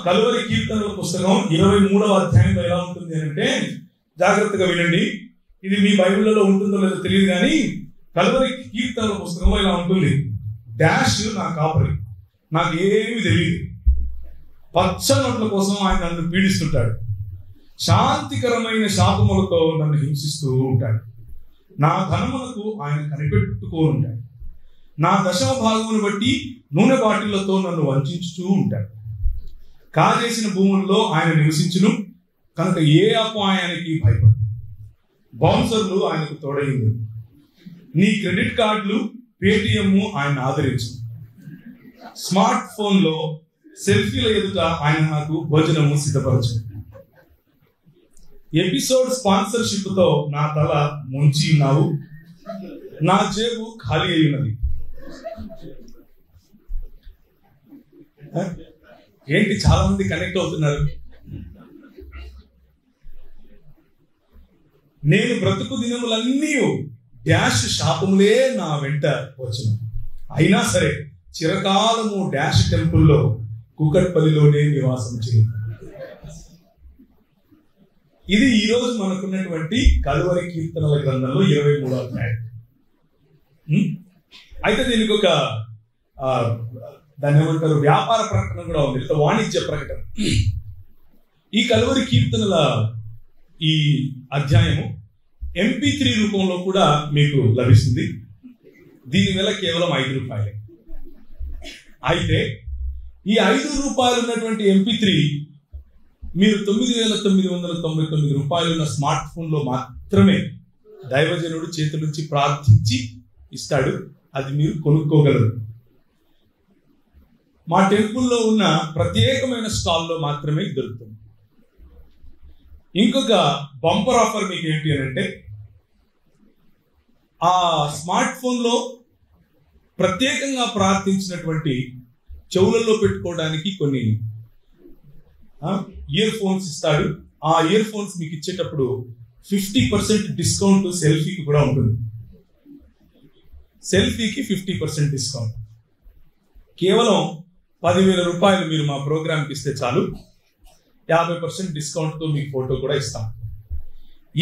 కలువరి కీర్తనల పుస్తకం 23వ అధ్యాయంలో ఎలా ఉంటుంది అంటే, జాగ్రత్తగా వినండి, ఇది మీ బైబిల్లో ఉంటుందో లేదో తెలియదు కానీ కలువరి కీర్తనల పుస్తకంలో ఇలా ఉంటుంది. డాష్ నా కాపరి, నాకు ఏమీ తెలియదు, పచ్చనొట్ల కోసం ఆయన నన్ను పీడిస్తుంటాడు, శాంతికరమైన శాపములతో నన్ను హింసిస్తూ ఉంటాడు, నా ధనములకు ఆయన కనిపెట్టుకో ఉంటాడు, నా దశమ భాగమును బట్టి నూనె బాటిళ్లతో నన్ను వంచుతూ ఉంటాడు, కాజేసిన భూముల్లో ఆయన నివసించును కనుక ఏ అపాయానికి భయపడు, బౌన్సర్లు ఆయనకు తోడైంది, నీ క్రెడిట్ కార్డులు పేటిఎం ఆయన ఆదరించు, స్మార్ట్ ఫోన్ లో సెల్ఫీల ఎదుట ఆయన నాకు భోజనము సిద్ధపరచు, ఎపిసోడ్ స్పాన్సర్షిప్ తో నా తల ముంచి ఉన్నావు, నా జేబు ఖాళీ అయి ఉన్నది. ఏంటి చాలా మంది కనెక్ట్ అవుతున్నారు. నేను బ్రతుకు దినములన్నీ డాష్ శాపములే నా వెంట వచ్చిన, అయినా సరే చిరకాలము డాష్ టెంపుల్లో కుకట్పల్లిలోనే నివాసం చేయాలి. ఇది ఈ రోజు మనకున్నటువంటి కలువరి కీర్తనల గ్రంథంలో 23వ అధ్యాయం. అయితే దీనికి ఒక దాన్ని ఏమంటారు, వ్యాపార ప్రకటన కూడా ఉంది, లేదా వాణిజ్య ప్రకటన. ఈ కలువరి కీర్తనల ఈ అధ్యాయము MP3 రూపంలో కూడా మీకు లభిస్తుంది. దీని వేళ కేవలం ₹5. అయితే ఈ ₹5 ఉన్నటువంటి MP3 మీరు ₹9,999 ఉన్న స్మార్ట్ ఫోన్ లో మాత్రమే దైవజనుడు చేతుల నుంచి ప్రార్థించి ఇస్తాడు. అది మీరు కొనుక్కోగలరు. మా టెంపుల్లో ఉన్న ప్రత్యేకమైన స్టాల్లో మాత్రమే దొరుకుతుంది. ఇంకొక బంపర్ ఆఫర్ మీకు ఏంటి అని అంటే, ఆ స్మార్ట్ ఫోన్ లో ప్రత్యేకంగా ప్రార్థించినటువంటి చెవులలో పెట్టుకోవడానికి కొన్ని ఇయర్ ఫోన్స్ ఇస్తాడు. ఆ ఇయర్ ఫోన్స్ మీకు ఇచ్చేటప్పుడు 50% డిస్కౌంట్ సెల్ఫీకి కూడా ఉంటుంది. సెల్ఫీకి 50% డిస్కౌంట్. కేవలం ₹10,000 మీరు మా ప్రోగ్రామ్కి ఇస్తే చాలు, 50% డిస్కౌంట్ తో మీకు ఫోటో కూడా ఇస్తాం.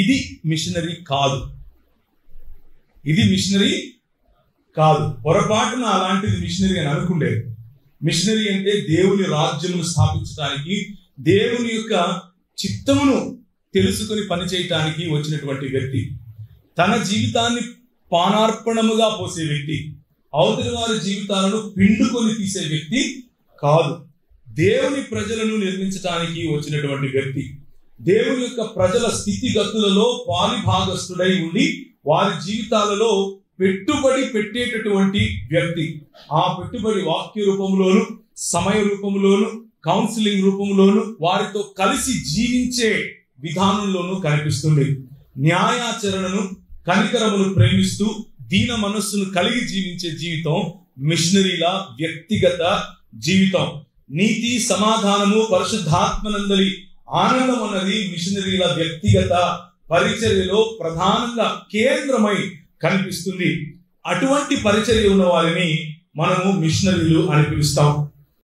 ఇది మిషనరీ కాదు, ఇది మిషనరీ కాదు. పొరపాటున అలాంటిది మిషనరీ అని అనుకుండేది. మిషనరీ అంటే దేవుని రాజ్యమును స్థాపించడానికి, దేవుని యొక్క చిత్తమును తెలుసుకుని పనిచేయటానికి వచ్చినటువంటి వ్యక్తి, తన జీవితాన్ని పానార్పణముగా పోసే వ్యక్తి, అవతలి వారి జీవితాలను పిండుకొని తీసే వ్యక్తి కాదు. దేవుని ప్రజలను నిర్మించడానికి వచ్చినటువంటి వ్యక్తి, దేవుని యొక్క ప్రజల స్థితిగతులలో పాలిభాగస్తుడై ఉండి వారి జీవితాలలో పెట్టుబడి పెట్టేటటువంటి వ్యక్తి. ఆ పెట్టుబడి వాక్య రూపంలోను, సమయ రూపంలోను, కౌన్సిలింగ్ రూపంలోను, వారితో కలిసి జీవించే విధానంలోనూ కనిపిస్తుంది. న్యాయాచరణను, కనికరమును ప్రేమిస్తూ దీన మనస్సును కలిగి జీవించే జీవితం మిషనరీల వ్యక్తిగత జీవితం. నీతి, సమాధానము, పరిశుద్ధాత్మనందలి ఆనందం అన్నది మిషనరీల వ్యక్తిగత పరిచర్యలో ప్రధానంగా కేంద్రమై కనిపిస్తుంది. అటువంటి పరిచర్య ఉన్న వారిని మనము మిషనరీలు అని పిలుస్తాం.